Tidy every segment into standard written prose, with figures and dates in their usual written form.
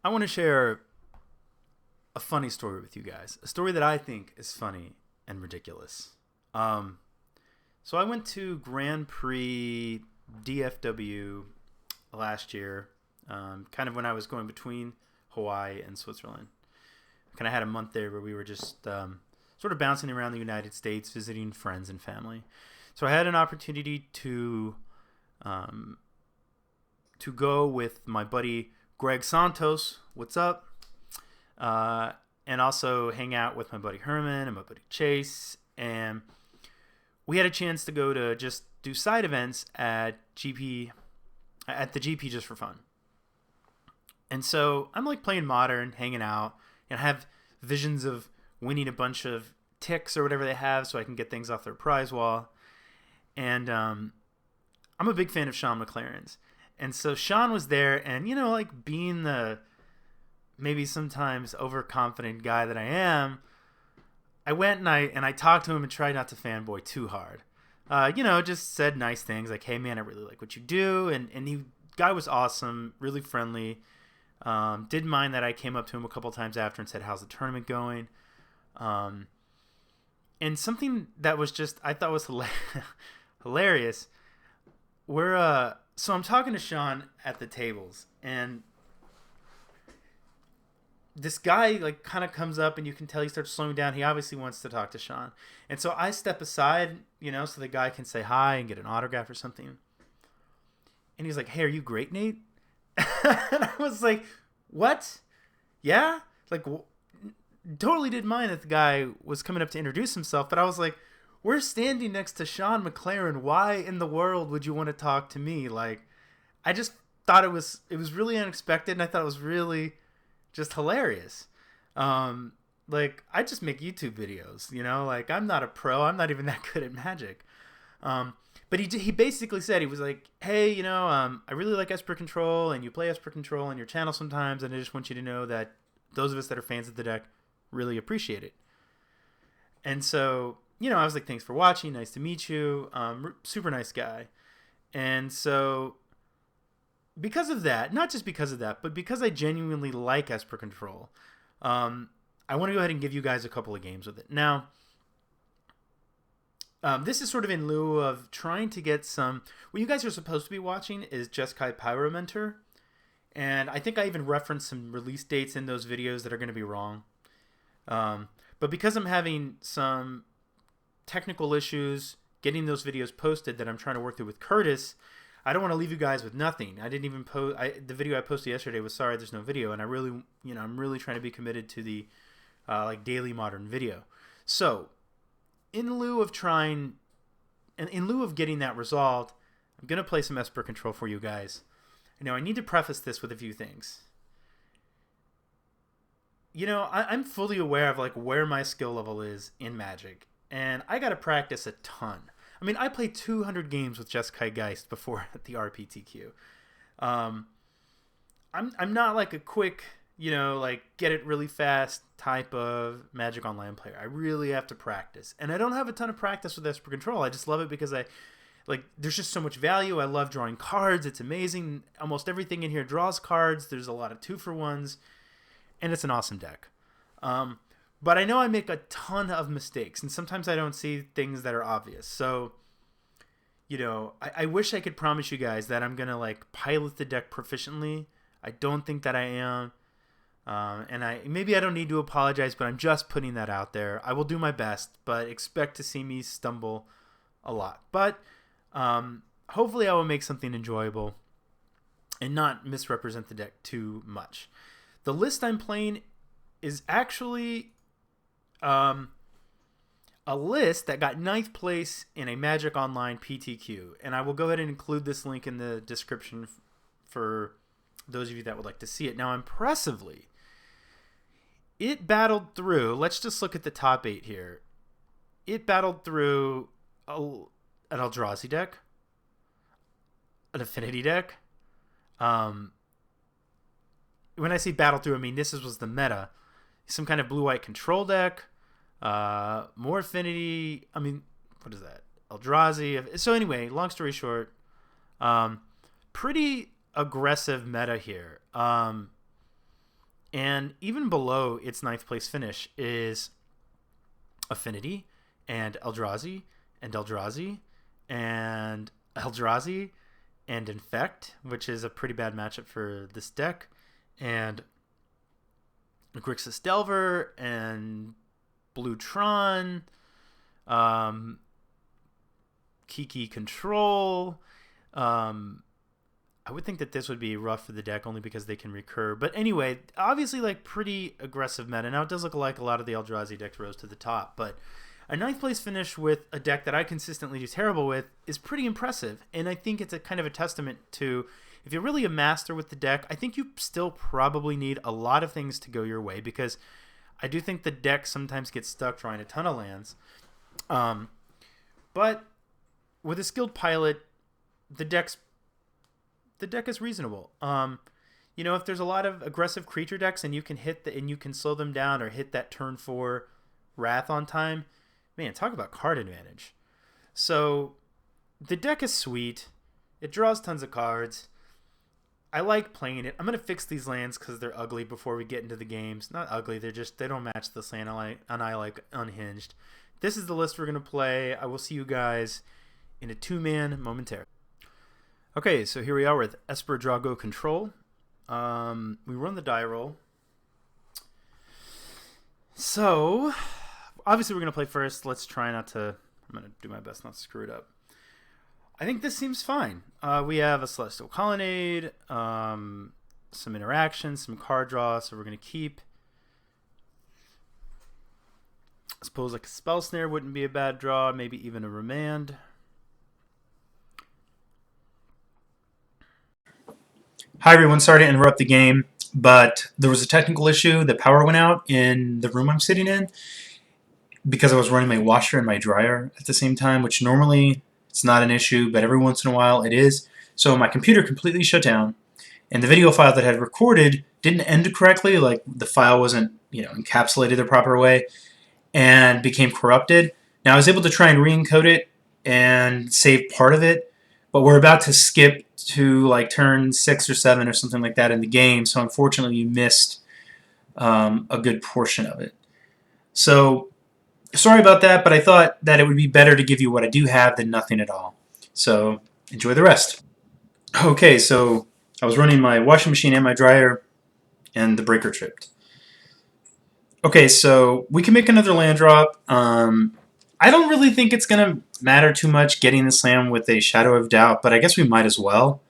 I want to share a funny story with you guys. A story that I think is funny and ridiculous. Um, so I went to Grand Prix DFW last year, kind of when I was going between Hawaii and Switzerland. Kind of had a month there where we were just sort of bouncing around the United States, visiting friends and family. So I had an opportunity um, to go with my buddy Greg Santos. What's up? Uh, and also hang out with my buddy Herman and my buddy Chase. And we had a chance to go to just do side events at the GP just for fun. And so I'm like playing Modern, hanging out, and I have visions of winning a bunch of ticks or whatever they have so I can get things off their prize wall. And I'm a big fan of Sean McLaren's. And so Sean was there, and, like being the maybe sometimes overconfident guy that I am, I went and I talked to him and tried not to fanboy too hard. Just said nice things like, "Hey man, I really like what you do," and he guy was awesome, really friendly. Didn't mind that I came up to him a couple times after and said, "How's the tournament going?" And something that was just I thought was hilarious. So I'm talking to Sean at the tables, and this guy like kind of comes up, and you can tell he starts slowing down. He obviously wants to talk to Sean, and so I step aside, so the guy can say hi and get an autograph or something. And he's like, "Hey, are you great, Nate?" And I was like, "What? Yeah?" Like, totally didn't mind that the guy was coming up to introduce himself, but I was like, we're standing next to Sean McLaren. Why in the world would you want to talk to me? Like, I just thought it was really unexpected, and I thought it was really just hilarious. Like, I just make YouTube videos, like I'm not a pro. I'm not even that good at Magic. But he basically said, he was like, "Hey, I really like Esper Control, and you play Esper Control on your channel sometimes, and I just want you to know that those of us that are fans of the deck really appreciate it." And so, I was like, "Thanks for watching. Nice to meet you." Super nice guy. And so, because of that, not just because of that, but because I genuinely like Esper Control, I want to go ahead and give you guys a couple of games with it. Now, this is sort of in lieu of trying to get some. What you guys are supposed to be watching is Jeskai Pyromentor. And I think I even referenced some release dates in those videos that are going to be wrong. But because I'm having some technical issues getting those videos posted that I'm trying to work through with Curtis, I don't want to leave you guys with nothing. I didn't even post. The video I posted yesterday was sorry there's no video, and I really, I'm really trying to be committed to the like daily Modern video. So, in lieu of getting that resolved, I'm gonna play some Esper Control for you guys. Now, I need to preface this with a few things. I'm fully aware of like where my skill level is in Magic, and I gotta practice a ton. I mean, I played 200 games with Jeskai Geist before at the RPTQ. I'm not like a quick, like get it really fast type of Magic Online player. I really have to practice, and I don't have a ton of practice with Esper Control. I just love it because there's just so much value. I love drawing cards. It's amazing. Almost everything in here draws cards. There's a lot of 2-for-1s, and it's an awesome deck. But I know I make a ton of mistakes, and sometimes I don't see things that are obvious. So, I wish I could promise you guys that I'm going to, like, pilot the deck proficiently. I don't think that I am. And maybe I don't need to apologize, but I'm just putting that out there. I will do my best, but expect to see me stumble a lot. But hopefully I will make something enjoyable and not misrepresent the deck too much. The list I'm playing is actually a list that got 9th place in a Magic Online PTQ. And I will go ahead and include this link in the description for those of you that would like to see it. Now, impressively, it battled through, let's just look at the top 8 here. It battled through an Eldrazi deck, an Affinity deck. When I say battle through, I mean this was the meta. Some kind of blue-white control deck, more Affinity. I mean, what is that? Eldrazi. So anyway, long story short, pretty aggressive meta here. And even below its ninth place finish is Affinity and Eldrazi and Eldrazi and Eldrazi and Infect, which is a pretty bad matchup for this deck, and Grixis Delver and Blue Tron, Kiki Control. I would think that this would be rough for the deck only because they can recur. But anyway, obviously like pretty aggressive meta. Now it does look like a lot of the Eldrazi decks rose to the top, but a ninth place finish with a deck that I consistently do terrible with is pretty impressive. And I think it's a kind of a testament to, if you're really a master with the deck, I think you still probably need a lot of things to go your way, because I do think the deck sometimes gets stuck drawing a ton of lands. But with a skilled pilot, the deck is reasonable. If there's a lot of aggressive creature decks and you can and you can slow them down or hit that turn 4 Wrath on time, man, talk about card advantage. So the deck is sweet. It draws tons of cards. I like playing it. I'm gonna fix these lands because they're ugly before we get into the games. Not ugly. They don't match this land. And I like Unhinged. This is the list we're gonna play. I will see you guys in a 2-man momentarily. Okay, so here we are with Esper Drago Control. We run the die roll. So, obviously we're going to play first. Let's try not to... I'm going to do my best not to screw it up. I think this seems fine. We have a Celestial Colonnade, some interaction, some card draw, so we're going to keep. I suppose like a Spell Snare wouldn't be a bad draw, maybe even a Remand. Hi everyone, sorry to interrupt the game, but there was a technical issue. The power went out in the room I'm sitting in because I was running my washer and my dryer at the same time, which normally it's not an issue, but every once in a while it is. So my computer completely shut down, and the video file that I had recorded didn't end correctly, like the file wasn't, encapsulated the proper way, and became corrupted. Now I was able to try and re-encode it and save part of it, but we're about to skip to like turn 6 or 7 or something like that in the game, so unfortunately you missed a good portion of it. So sorry about that, but I thought that it would be better to give you what I do have than nothing at all. So enjoy the rest. Okay, so I was running my washing machine and my dryer, and the breaker tripped. Okay, so we can make another land drop. I don't really think it's going to matter too much getting the slam with a Shadow of Doubt, but I guess we might as well.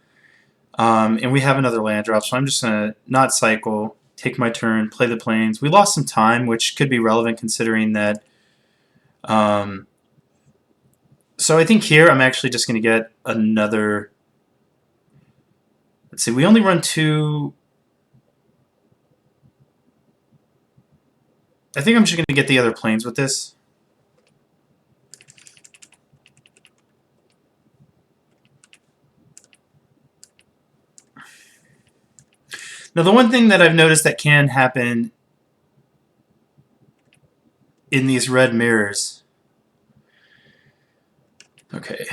And we have another land drop, so I'm just going to not cycle, take my turn, play the plains. We lost some time, which could be relevant considering that. So I think here I'm actually just going to get another... Let's see, we only run 2... I think I'm just going to get the other plains with this. Now, the one thing that I've noticed that can happen in these red mirrors... Okay.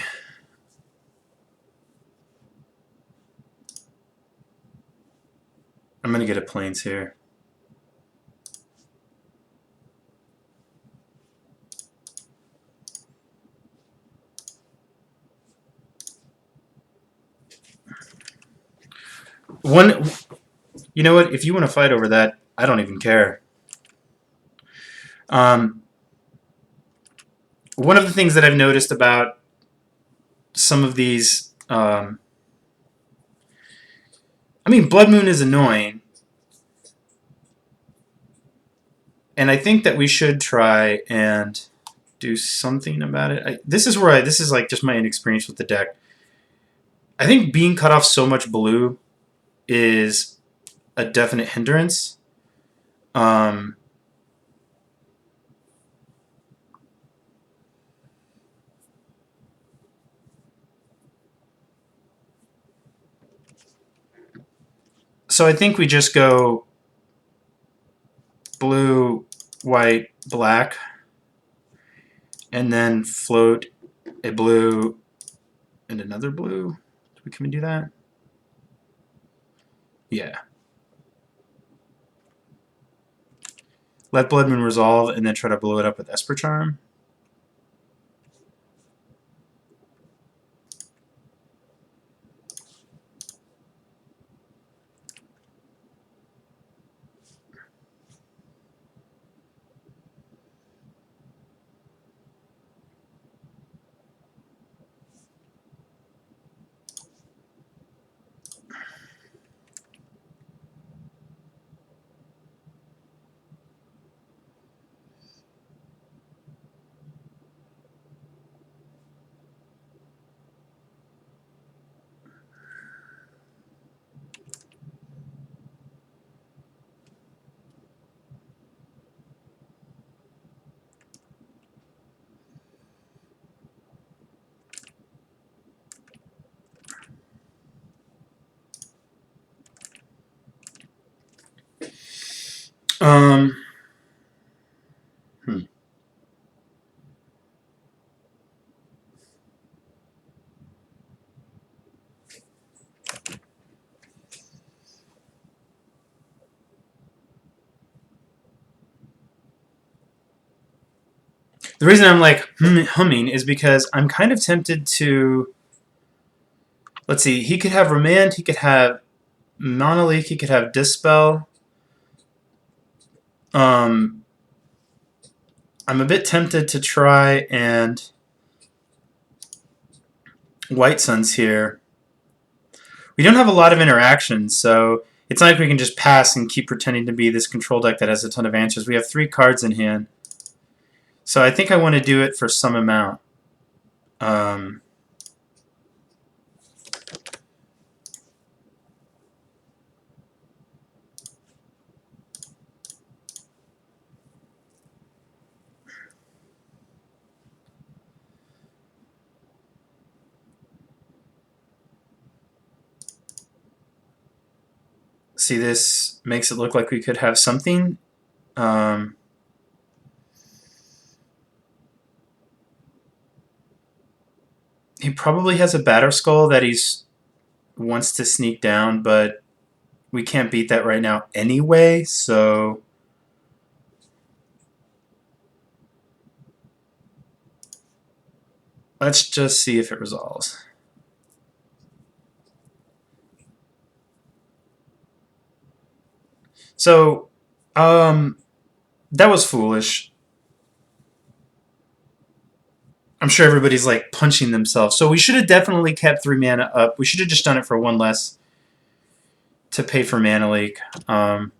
I'm going to get a plains here. You know what? If you want to fight over that, I don't even care. One of the things that I've noticed about some of these... I mean, Blood Moon is annoying. And I think that we should try and do something about it. This is like just my inexperience with the deck. I think being cut off so much blue is a definite hindrance. So I think we just go blue, white, black, and then float a blue and another blue. Can we do that? Yeah. let Blood Moon resolve, and then try to blow it up with Esper Charm. Um, hmm. The reason I'm like humming is because I'm kind of tempted to. Let's see. He could have Remand. He could have Monolith. He could have Dispel. Um, I'm a bit tempted to try and White Suns here. We don't have a lot of interactions, so it's not like we can just pass and keep pretending to be this control deck that has a ton of answers. We have 3 cards in hand. So I think I want to do it for some amount. See, this makes it look like we could have something. He probably has a Batter Skull that he's wants to sneak down, but we can't beat that right now anyway, so let's just see if it resolves. So, that was foolish. I'm sure everybody's like punching themselves. So we should have definitely kept 3 mana up. We should have just done it for 1 less to pay for Mana Leak. That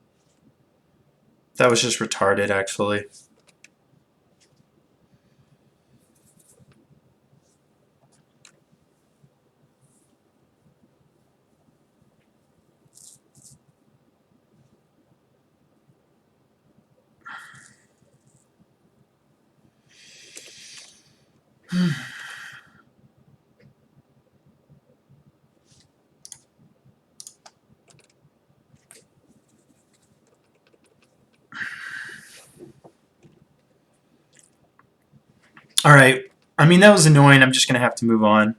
was just retarded, actually. All right. I mean, that was annoying. I'm just going to have to move on.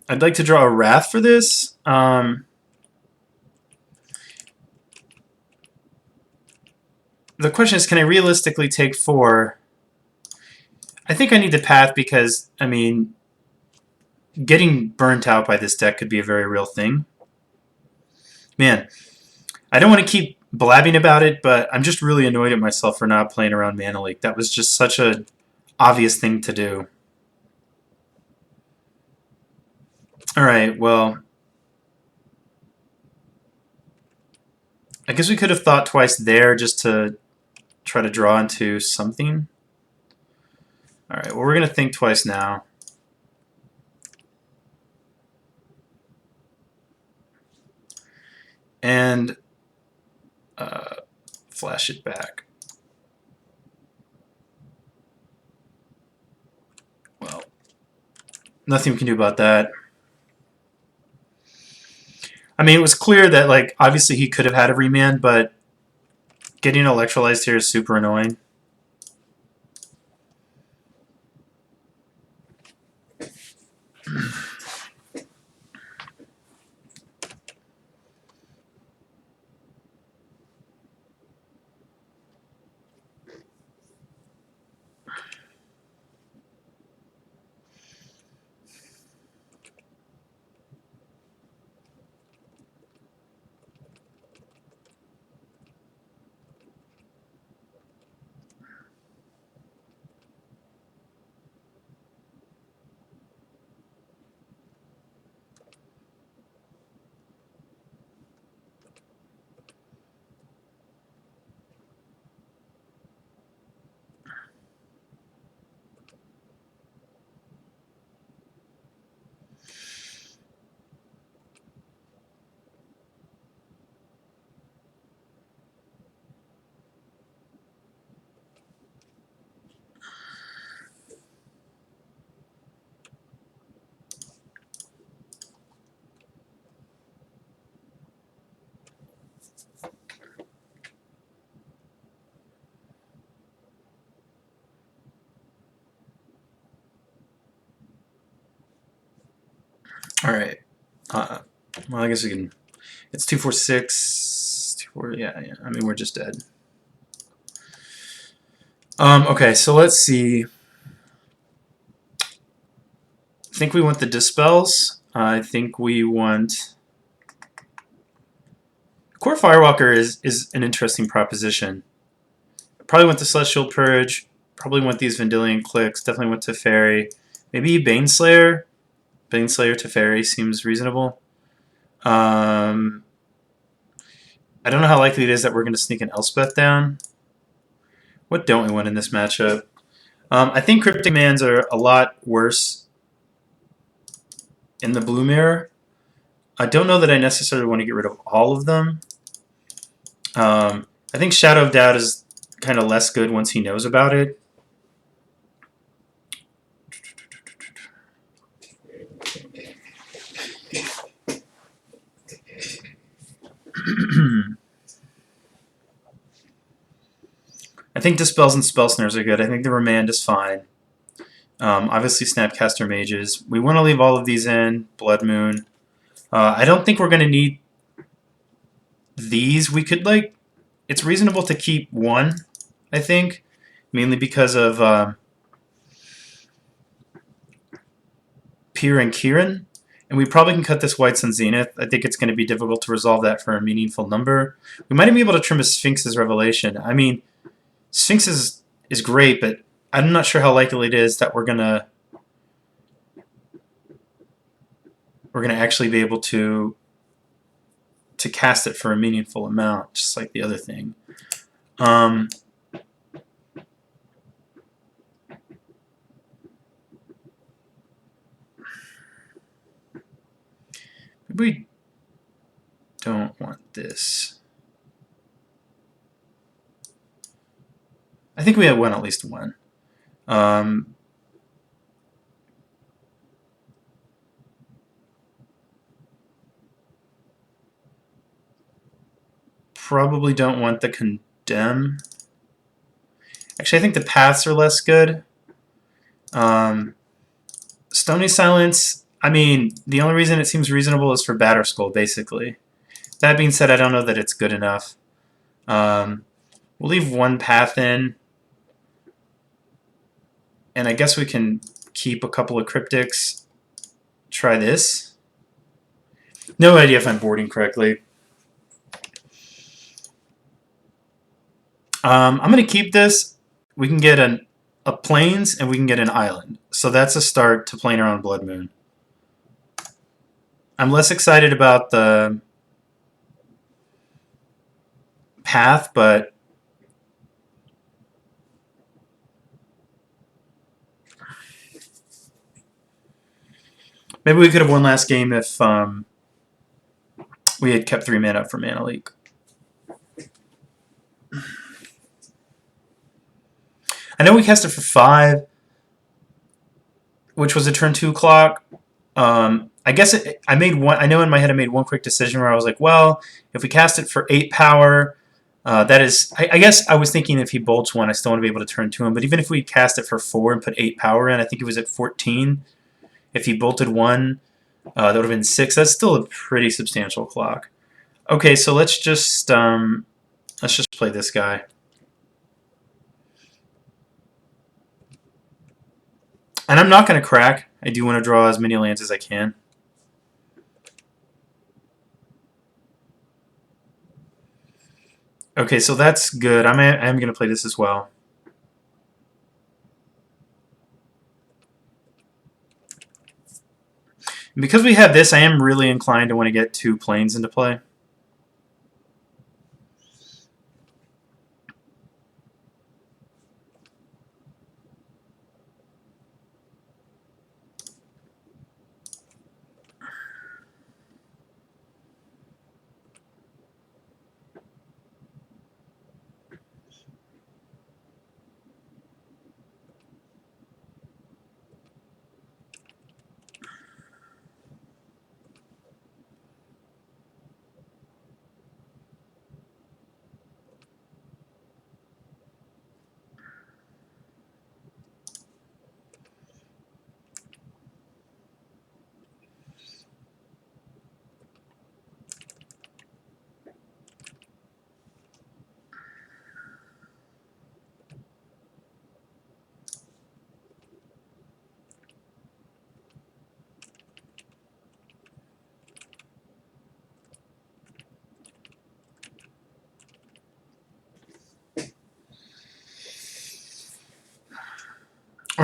I'd like to draw a Wrath for this. The question is, can I realistically take 4? I think I need the Path because, I mean, getting burnt out by this deck could be a very real thing. Man, I don't want to keep blabbing about it, but I'm just really annoyed at myself for not playing around Mana Leak. That was just such a obvious thing to do. Alright, well, I guess we could have thought twice there just to try to draw into something. Alright, well, we're going to think twice now. And flash it back. Well, nothing we can do about that. I mean, it was clear that, like, obviously he could have had a remand, but getting electrolyzed here is super annoying. All right. Well, I guess we can. It's 246. 4. Yeah, yeah. I mean, we're just dead. Okay, so let's see. I think we want the dispels. I think we want. Core Firewalker is an interesting proposition. Probably want the Celestial Purge. Probably want these Vendilion clicks. Definitely want Teferi. Maybe Baneslayer. Baneslayer Teferi seems reasonable. I don't know how likely it is that we're going to sneak an Elspeth down. What don't we want in this matchup? I think Cryptic Mans are a lot worse in the blue mirror. I don't know that I necessarily want to get rid of all of them. I think Shadow of Doubt is kind of less good once he knows about it. I think Dispels and Spell Snares are good. I think the Remand is fine. Obviously, Snapcaster Mages. We want to leave all of these in. Blood Moon. I don't think we're going to need these. We could, like, it's reasonable to keep one, I think, mainly because of Pyr and Kieran. And we probably can cut this White Sun Zenith. I think it's going to be difficult to resolve that for a meaningful number. We might even be able to trim a Sphinx's Revelation. I mean, Sphinx is great, but I'm not sure how likely it is that we're gonna actually be able to cast it for a meaningful amount, just like the other thing. We don't want this. I think we have at least one. Probably don't want the Condemn. Actually, I think the Paths are less good. Stony Silence, I mean, the only reason it seems reasonable is for Batterskull, basically. That being said, I don't know that it's good enough. We'll leave one path in. And I guess we can keep a couple of Cryptics. Try this. No idea if I'm boarding correctly. I'm going to keep this. We can get a Plains and we can get an Island. So that's a start to playing around Blood Moon. I'm less excited about the path, but maybe we could have won last game if we had kept 3 mana up for Mana Leak. I know we cast it for 5, which was a turn 2 clock. I guess I made one. I know in my head I made one quick decision where I was like, well, if we cast it for 8 power, that is. I guess I was thinking if he bolts 1, I still want to be able to turn 2 him. But even if we cast it for 4 and put 8 power in, I think it was at 14. If he bolted 1, that would have been 6. That's still a pretty substantial clock. Okay, so let's just play this guy. And I'm not going to crack. I do want to draw as many lands as I can. Okay, so that's good. I am going to play this as well. And because we have this, I am really inclined to want to get 2 planes into play.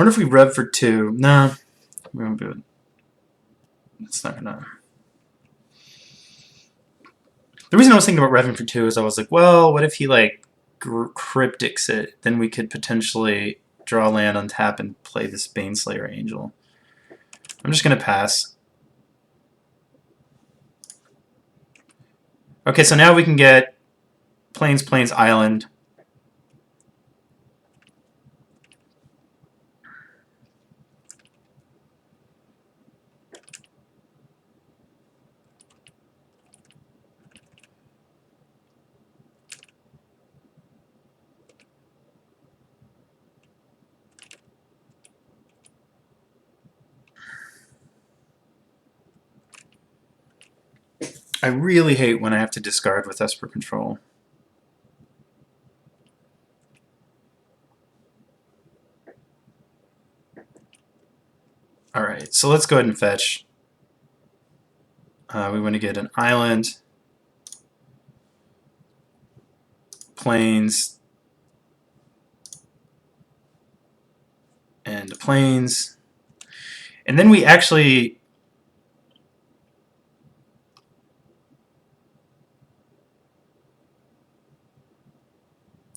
wonder if we rev for 2. Nah, we won't do it. It's not gonna. The reason I was thinking about revving for 2 is I was like, well, what if he like cryptics it? Then we could potentially draw land on tap and play this Baneslayer Angel. I'm just gonna pass. Okay, so now we can get Plains, Island. I really hate when I have to discard with Esper Control. Alright, so let's go ahead and fetch. We want to get an island, Plains, and Plains. And then we actually...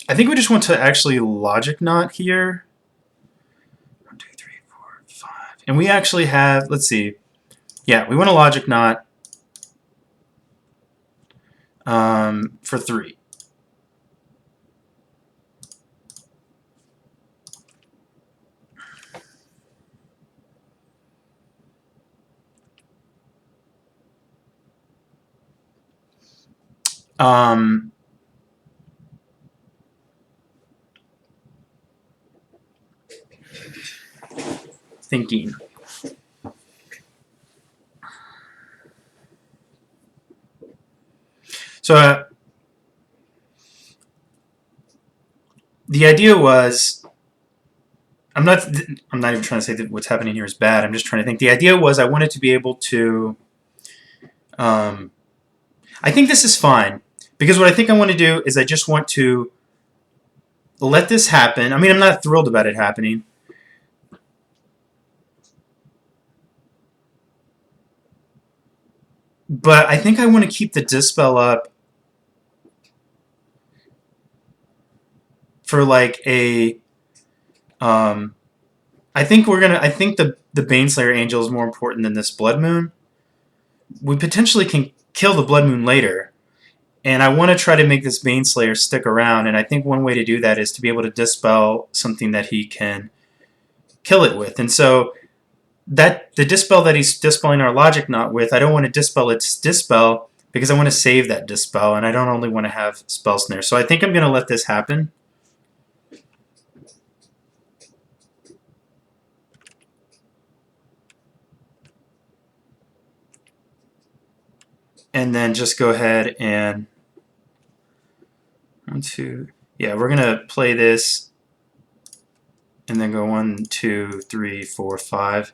I think we just want to actually Logic Knot here. 1, 2, 3, 4, 5. And we actually have, let's see. Yeah, we want a Logic Knot for 3. Thinking. So the idea was, I'm not even trying to say that what's happening here is bad. I'm just trying to think. The idea was I wanted to be able to. I think this is fine because what I think I want to do is I just want to let this happen. I mean, I'm not thrilled about it happening. But I think I want to keep the Dispel up for like a. I think the Baneslayer Angel is more important than this Blood Moon. We potentially can kill the Blood Moon later, and I want to try to make this Baneslayer stick around. And I think one way to do that is to be able to dispel something that he can kill it with. And so that the dispel that he's dispelling our Logic Knot with, I don't want to dispel its dispel because I want to save that dispel, and I don't only want to have Spell Snare. So I think I'm going to let this happen. And then just go ahead and 1, 2. Yeah, we're going to play this and then go 1, 2, 3, 4, 5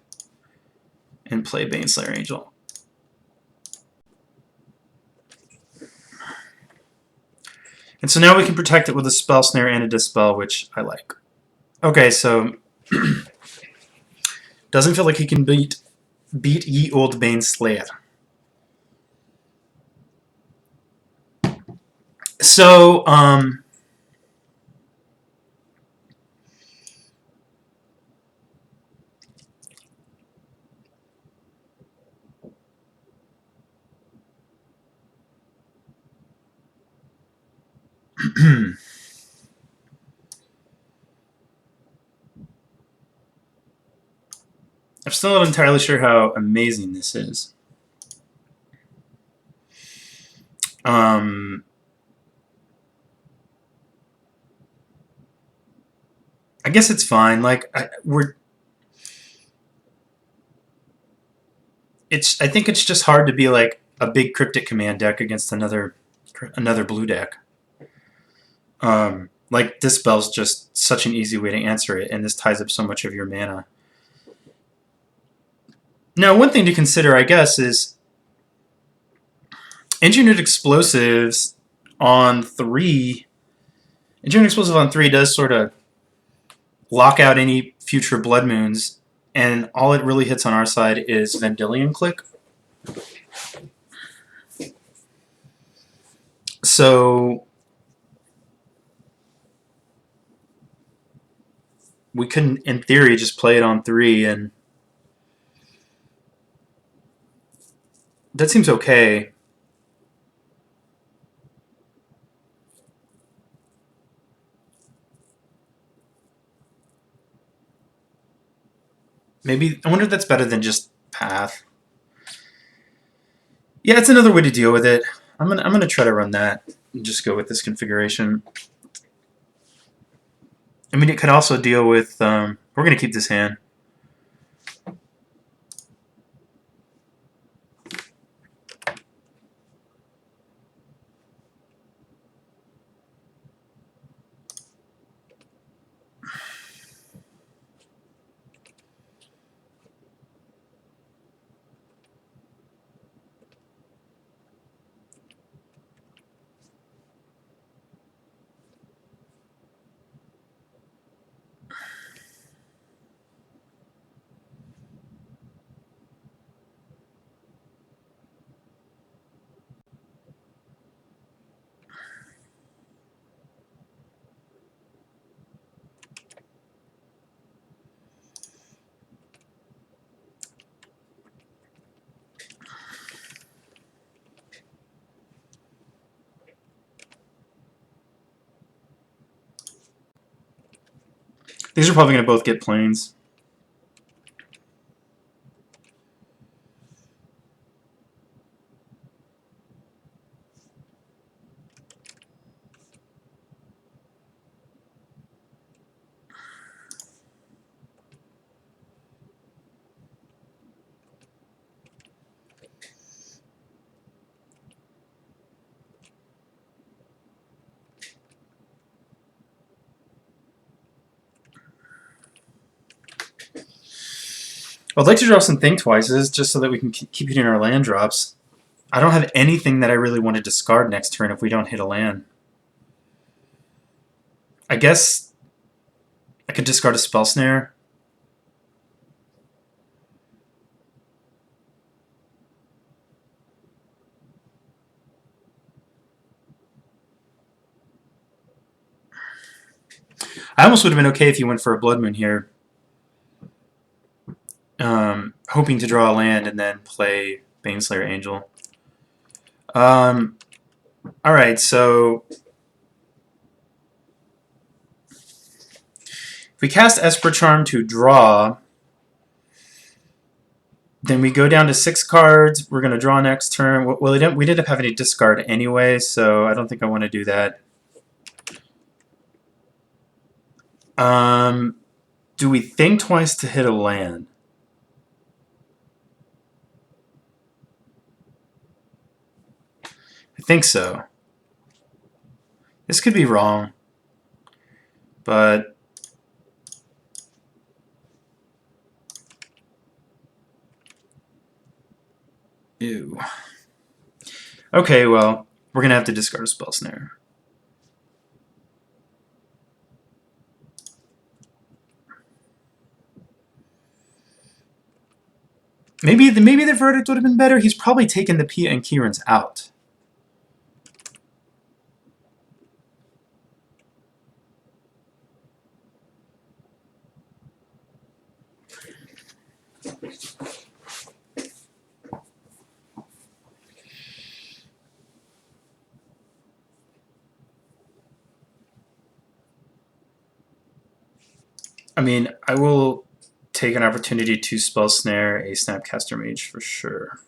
and play Baneslayer Angel. And so now we can protect it with a Spell Snare and a Dispel, which I like. Okay, so doesn't feel like he can beat Ye Old Baneslayer. So, I'm still not entirely sure how amazing this is. I guess it's fine. Like I think it's just hard to be like a big cryptic command deck against another blue deck. Like Dispel's just such an easy way to answer it, and this ties up so much of your mana. Now, one thing to consider, I guess, is Engineered Explosives on 3. Engineered Explosive on 3 does sort of lock out any future Blood Moons, and all it really hits on our side is Vendilion Click. So we couldn't, in theory, just play it on 3, and that seems okay. Maybe, I wonder if that's better than just Path. Yeah, it's another way to deal with it. I'm gonna try to run that and just go with this configuration. I mean, it could also deal with. We're gonna keep this hand. These are probably gonna both get planes. I'd like to draw some Think Twices just so that we can keep hitting our land drops. I don't have anything that I really want to discard next turn if we don't hit a land. I guess I could discard a Spell Snare. I almost would have been okay if you went for a Blood Moon here. Hoping to draw a land and then play Baneslayer Angel. Alright, so if we cast Esper Charm to draw, then we go down to 6 cards. We're going to draw next turn. Well, we didn't have any discard anyway, so I don't think I want to do that. Do we think twice to hit a land? I think so. This could be wrong, but ew. Okay, well, we're gonna have to discard a Spell Snare. Maybe the verdict would have been better. He's probably taken the Pia and Kieran's out. I mean, I will take an opportunity to Spell Snare a Snapcaster Mage for sure.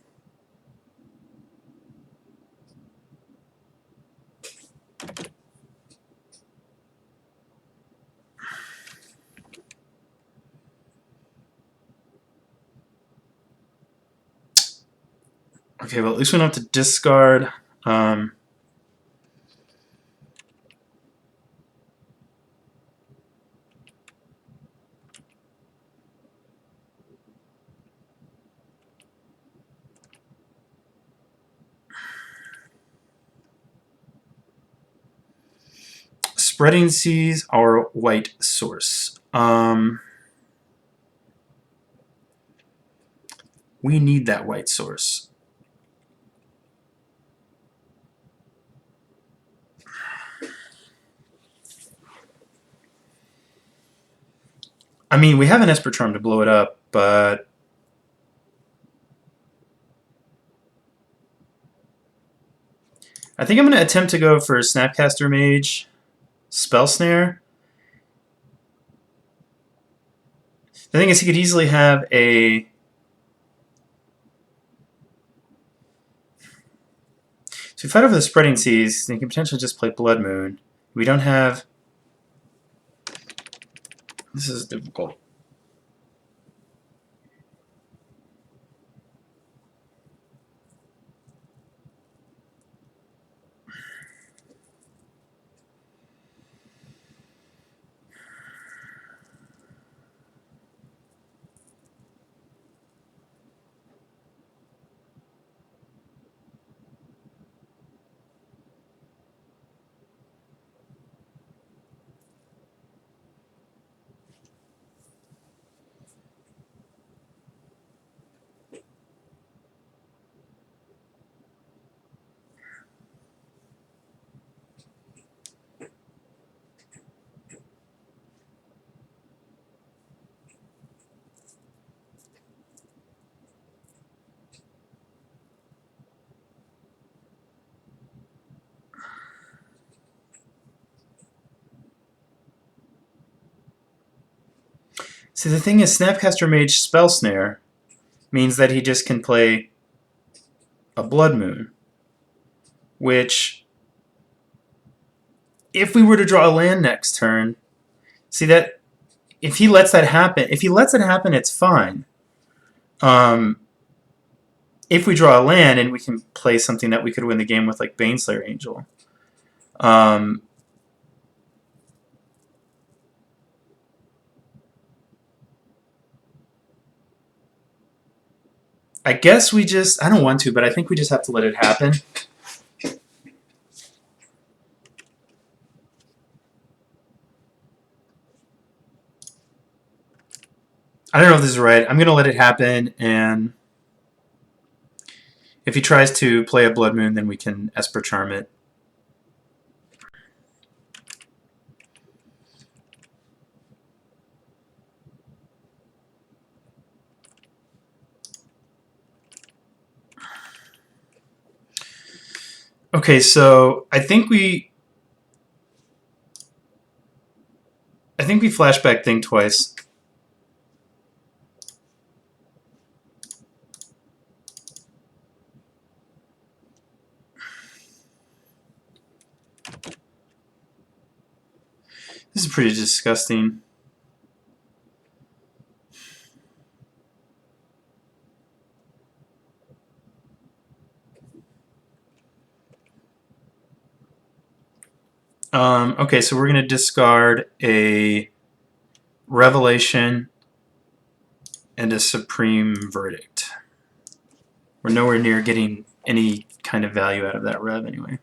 Okay, well, at least we don't have to discard. Spreading Seas, our white source. We need that white source. I mean, we have an Esper Charm to blow it up, but I think I'm going to attempt to go for Snapcaster Mage, Spell Snare. The thing is, he could easily have a... So if we fight over the Spreading Seas, then he can potentially just play Blood Moon. We don't have... This is difficult. See, the thing is, Snapcaster Mage Spell Snare means that he just can play a Blood Moon, which, if we were to draw a land next turn, see that if he lets that happen, it's fine. If we draw a land and we can play something that we could win the game with, like Baneslayer Angel. I guess we just, I don't want to, but I think we just have to let it happen. I don't know if this is right. I'm going to let it happen, and if he tries to play a Blood Moon, then we can Esper Charm it. Okay, so I think we flashback thing twice. This is pretty disgusting. Okay, so we're going to discard a Revelation and a Supreme Verdict. We're nowhere near getting any kind of value out of that Rev anyway.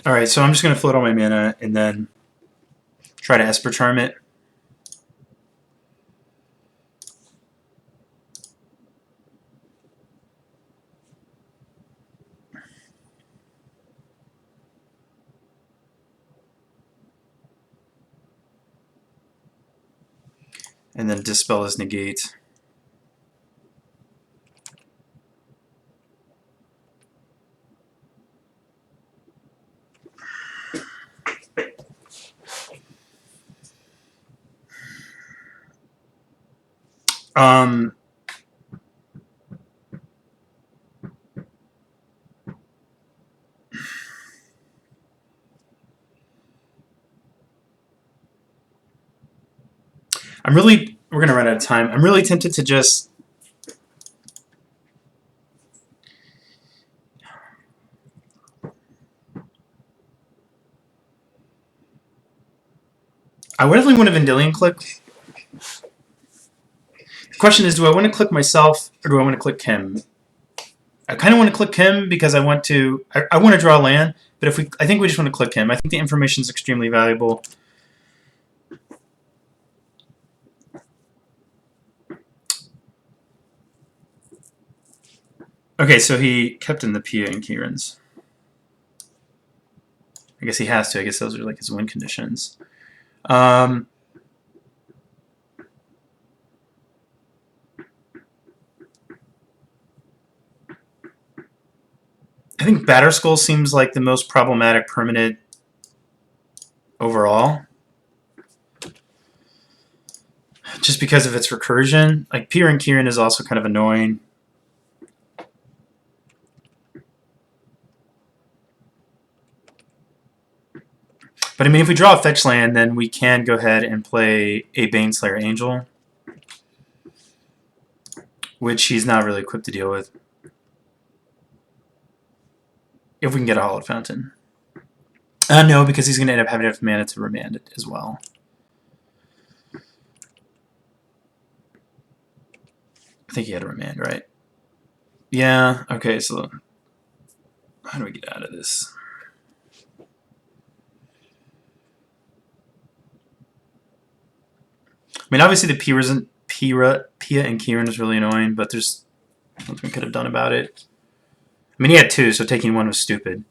Alright, so I'm just going to float all my mana and then try to Esper Charm it. And then Dispel his Negate. Um, we're gonna run out of time. I'm really tempted to just. I definitely want to Vendilion click. The question is, do I want to click myself or do I want to click him? I kind of want to click him because I want to. I want to draw land, but I think we just want to click him. I think the information is extremely valuable. Okay, so he kept in the Pia and Kieran's. I guess he has to. I guess those are like his win conditions. I think Batterskull seems like the most problematic permanent overall. Just because of its recursion. Like, Pia and Kieran is also kind of annoying. But I mean, if we draw a fetch land, then we can go ahead and play a Baneslayer Angel, which he's not really equipped to deal with. If we can get a Hallowed Fountain. No, because he's going to end up having enough mana to remand it as well. I think he had a remand, right? Yeah, okay, so how do we get out of this? I mean, obviously the Pia and Kieran is really annoying, but there's nothing we could have done about it. I mean, he had two, so taking one was stupid.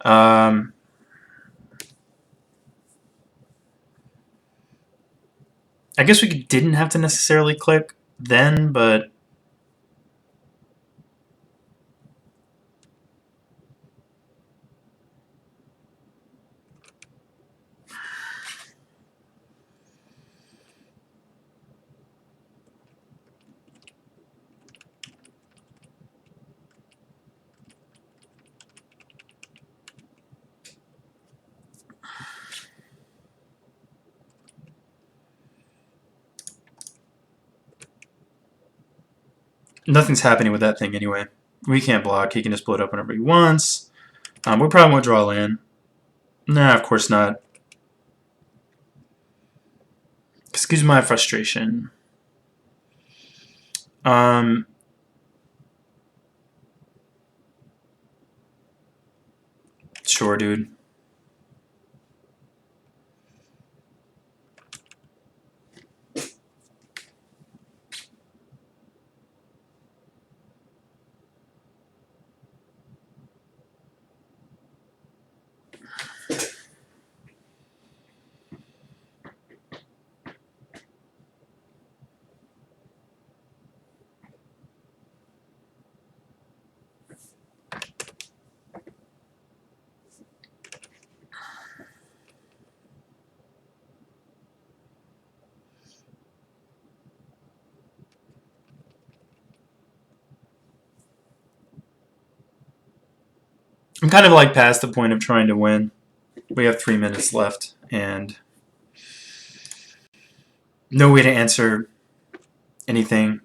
I guess we didn't have to necessarily click then, but nothing's happening with that thing anyway. We can't block. He can just blow it up whenever he wants. We probably won't draw land. Nah, of course not. Excuse my frustration. Sure, dude. I'm kind of like past the point of trying to win. We have 3 minutes left, and no way to answer anything.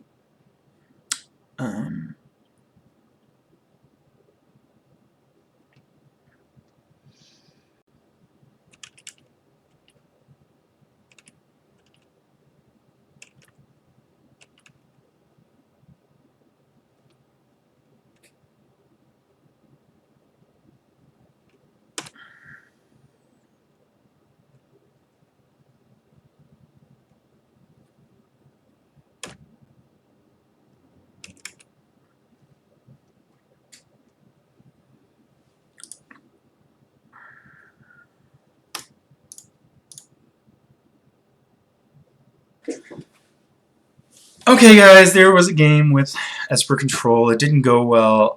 Okay, guys, there was a game with Esper Control. It didn't go well.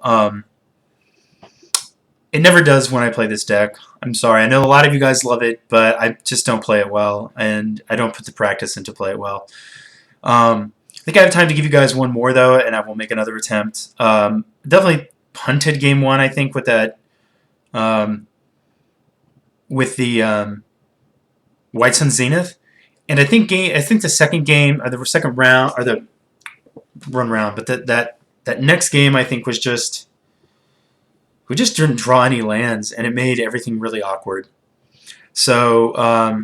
It never does when I play this deck. I'm sorry. I know a lot of you guys love it, but I just don't play it well, and I don't put the practice into play it well. I think I have time to give you guys one more though, and I will make another attempt. Definitely punted game one, I think, with that, um, with the White Sun Zenith, and I think the second game, or the second round, or the run round, but that next game I think was just we just didn't draw any lands, and it made everything really awkward. So I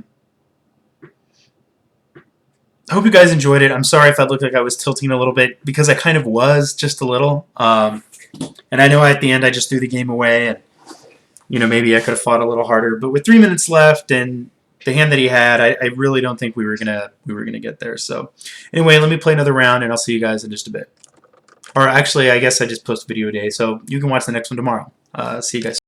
hope you guys enjoyed it. I'm sorry if I looked like I was tilting a little bit, because I kind of was, just a little. And I know at the end I just threw the game away, and maybe I could have fought a little harder. But with 3 minutes left and the hand that he had, I really don't think we were gonna get there. So anyway, let me play another round, and I'll see you guys in just a bit. Or actually, I guess I just post a video a day, so you can watch the next one tomorrow. See you guys.